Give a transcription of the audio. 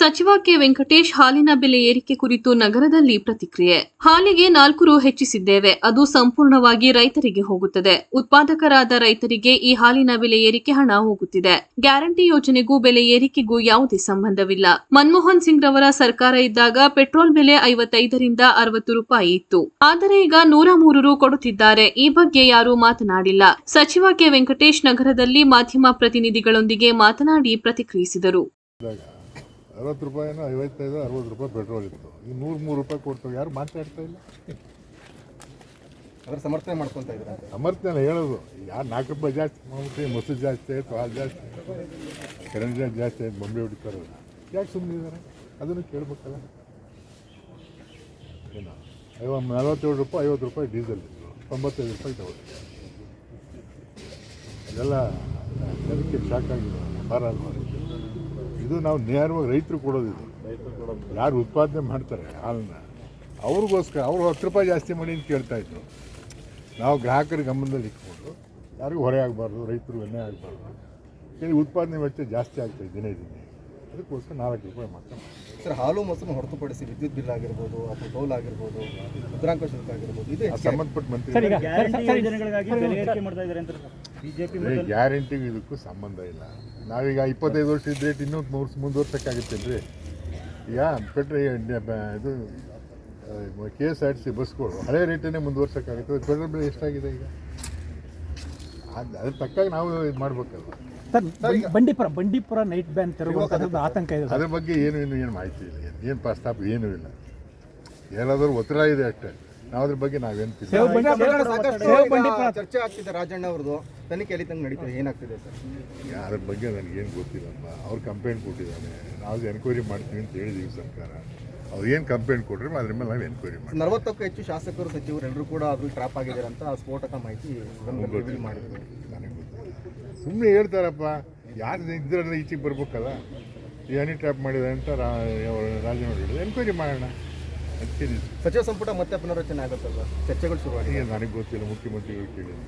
ಸಚಿವ ಕೆ ವೆಂಕಟೇಶ್ ಹಾಲಿನ ಬೆಲೆ ಏರಿಕೆ ಕುರಿತು ನಗರದಲ್ಲಿ ಪ್ರತಿಕ್ರಿಯೆ. ಹಾಲಿಗೆ 4 ರು ಹೆಚ್ಚಿಸಿದ್ದೇವೆ. ಅದು ಸಂಪೂರ್ಣವಾಗಿ ರೈತರಿಗೆ ಹೋಗುತ್ತದೆ. ಉತ್ಪಾದಕರಾದ ರೈತರಿಗೆ ಈ ಹಾಲಿನ ಬೆಲೆ ಏರಿಕೆ ಹಣ ಹೋಗುತ್ತಿದೆ. ಗ್ಯಾರಂಟಿ ಯೋಜನೆಗೂ ಬೆಲೆ ಏರಿಕೆಗೂ ಯಾವುದೇ ಸಂಬಂಧವಿಲ್ಲ. ಮನಮೋಹನ್ ಸಿಂಗ್ ರವರ ಸರ್ಕಾರ ಇದ್ದಾಗ ಪೆಟ್ರೋಲ್ ಬೆಲೆ 55 ರಿಂದ 60 ರೂಪಾಯಿ ಇತ್ತು. ಆದರೆ ಈಗ 103 ರು ಕೊಡುತ್ತಿದ್ದಾರೆ. ಈ ಬಗ್ಗೆ ಯಾರೂ ಮಾತನಾಡಿಲ್ಲ. ಸಚಿವ ಕೆ ವೆಂಕಟೇಶ್ ನಗರದಲ್ಲಿ ಮಾಧ್ಯಮ ಪ್ರತಿನಿಧಿಗಳೊಂದಿಗೆ ಮಾತನಾಡಿ ಪ್ರತಿಕ್ರಿಯಿಸಿದರು. 60 ರೂಪಾಯಿನೋ 55 60 ರೂಪಾಯಿ ಪೆಟ್ರೋಲ್ ಇತ್ತು. ಈ 103 ರೂಪಾಯಿ ಕೊಡ್ತಾರೆ. ಯಾರು ಮಾತಾಡ್ತಾ ಇಲ್ಲ. ಅದರ ಸಮರ್ಥನೆ ಮಾಡ್ಕೊತಾ ಇದ್ದಾರೆ. ಸಮರ್ಥನೆ ಹೇಳೋದು ಯಾರು 4 ರೂಪಾಯಿ ಜಾಸ್ತಿ ಮಾಡ್ಬಿಟ್ಟು ಮೊಸರು ಜಾಸ್ತಿ ಆಯಿತು, ಹಾಲು ಜಾಸ್ತಿ ಆಯಿತು, ಕರೆಂಟ್ ಜಾಸ್ತಿ ಆಯ್ತು, ಬೊಂಬೆ ಹೊಡಿತಾರಲ್ಲ, ಯಾಕೆ ಸುಮ್ಮನಿದ್ದಾರೆ? ಅದನ್ನು ಕೇಳಬೇಕಲ್ಲ. ಏನು 47 ರೂಪಾಯಿ 50 ರೂಪಾಯಿ ಡೀಸೆಲ್ ಇತ್ತು, 95 ರೂಪಾಯಿ ತಗೊಳ್ಳಿ. ಇದೆಲ್ಲ ಅದಕ್ಕೆ ಶಾಕ್ ಆಗಿದೆ. ಭಾರ ಅಲ್ವಾ ಇದು? ನಾವು ನೇರವಾಗಿ ರೈತರು ಕೊಡೋದಿದು. ಯಾರು ಉತ್ಪಾದನೆ ಮಾಡ್ತಾರೆ ಹಾಲನ್ನ ಅವ್ರಿಗೋಸ್ಕರ ಅವರು 10 ರೂಪಾಯಿ ಜಾಸ್ತಿ ಮಾಡಿ ಅಂತ ಕೇಳ್ತಾಯಿದ್ರು. ನಾವು ಗ್ರಾಹಕರ ಗಮನದಲ್ಲಿ ಇಟ್ಕೊಂಡು ಯಾರಿಗೂ ಹೊರೆ ಆಗಬಾರ್ದು, ರೈತರು ಎಣ್ಣೆ ಆಗಬಾರ್ದು. ಇಲ್ಲಿ ಉತ್ಪಾದನೆ ವೆಚ್ಚ ಜಾಸ್ತಿ ಆಗ್ತಾಯಿದೆ ದಿನೇ ದಿನೇ. ಅದಕ್ಕೋಸ್ಕರ 4 ರೂಪಾಯಿ ಮಾತ್ರ. ಸರ್, ಹಾಲು ಮೊಸರು ಹೊರತುಪಡಿಸಿ ವಿದ್ಯುತ್ ಬಿಲ್ ಆಗಿರ್ಬೋದು ಅಥವಾ ಟೋಲ್ ಆಗಿರ್ಬೋದು, ಮುದ್ರಾಂಕ ಶುಲ್ಕ ಆಗಿರ್ಬೋದು, ಇದು ಸಂಬಂಧಪಟ್ಟ ಮಂತ್ರಿ ಗ್ಯಾರಂಟಿಗೂ ಇದಕ್ಕೂ ಸಂಬಂಧ ಇಲ್ಲ. ನಾವೀಗ 25 ವರ್ಷ ಇದ್ದರೆ ಇನ್ನೂ ಮುಂದುವರ್ಸೋಕ್ಕಾಗುತ್ತೇನ್ರಿ? ಈಗ ಇದು KSRTC ಬಸ್ಗಳು ಹಳೆ ರೇಟನ್ನೇ ಮುಂದುವರ್ಸೋಕ್ಕಾಗುತ್ತೆ. ಪೆಟ್ರೋಲ್ ಬೆಲೆ ಎಷ್ಟಾಗಿದೆ ಈಗ? ಅದ್ರ ತಕ್ಕಾಗಿ ನಾವು ಇದು ಮಾಡಬೇಕಲ್ಲ. ಬಂಡೀಪುರ ನೈಟ್ ಬ್ಯಾನ್ ತೆರವುಗೊಳಿಸೋದು ಆತಂಕ ಇದೆ. ಅದ್ರ ಬಗ್ಗೆ ಏನು ಮಾಹಿತಿ ಇಲ್ಲ, ಏನು ಪ್ರಸ್ತಾಪ ಏನೂ ಇಲ್ಲ. ಏನಾದರೂ ಒತ್ತಡ ಇದೆ ಅಷ್ಟೇ. ನಾವು ಅದ್ರ ಬಗ್ಗೆ ನಾವೇನು ಚರ್ಚೆ ಆಗ್ತಿದೆ. ರಾಜಣ್ಣ ಅವ್ರದ್ದು ತನಿಖೆಯಲ್ಲಿ ತಂಗ ನಡೀತದೆ, ಏನಾಗ್ತಿದೆ ಸರ್? ಅದ್ರ ಬಗ್ಗೆ ನನಗೇನು ಗೊತ್ತಿಲ್ಲಪ್ಪ. ಅವ್ರು ಕಂಪ್ಲೇಂಟ್ ಕೊಟ್ಟಿದ್ದಾನೆ, ನಾವು ಎನ್ಕ್ವೈರಿ ಮಾಡ್ತೀವಿ ಅಂತ ಹೇಳಿದ್ದೀವಿ ಸರ್ಕಾರ. ಅವ್ರು ಏನು ಕಂಪ್ಲೇಂಟ್ ಕೊಟ್ಟರೆ ಅದ್ರ ಮೇಲೆ ನಾವು ಎನ್ಕ್ವೈರಿ ಮಾಡ್ತೀವಿ. 40ಕ್ಕೂ ಹೆಚ್ಚು ಶಾಸಕರು ಸಚಿವರು ಎಲ್ಲರೂ ಕೂಡ ಅದ್ರಲ್ಲಿ ಟ್ರಾಪ್ ಆಗಿದ್ದಾರೆ ಅಂತ ಸ್ಫೋಟಕ ಮಾಹಿತಿ ಮಾಡಿದ್ರು. ನನಗೆ ಗೊತ್ತಿಲ್ಲ, ಸುಮ್ಮನೆ ಹೇಳ್ತಾರಪ್ಪ. ಯಾರು ಇದ್ರಲ್ಲಿ ಈಚೆಗೆ ಬರ್ಬೇಕಲ್ಲ. ಏನೇ ಟ್ರ್ಯಾಪ್ ಮಾಡಿದೆ ಅಂತ ರಾಜಣ್ಣ ಹೇಳಿದ್ರು. ಎನ್ಕ್ವೈರಿ ಮಾಡೋಣ. ಅದಕ್ಕೆ ಸಚಿವ ಸಂಪುಟ ಮತ್ತೆ ಪುನರ್ರಚನೆ ಆಗುತ್ತಲ್ಲ, ಚರ್ಚೆಗಳು ಶುರುವಾಗಿದೆ. ನನಗೆ ಗೊತ್ತಿಲ್ಲ, ಮುಖ್ಯಮಂತ್ರಿಗಳು ಕೇಳಿದ್ರು.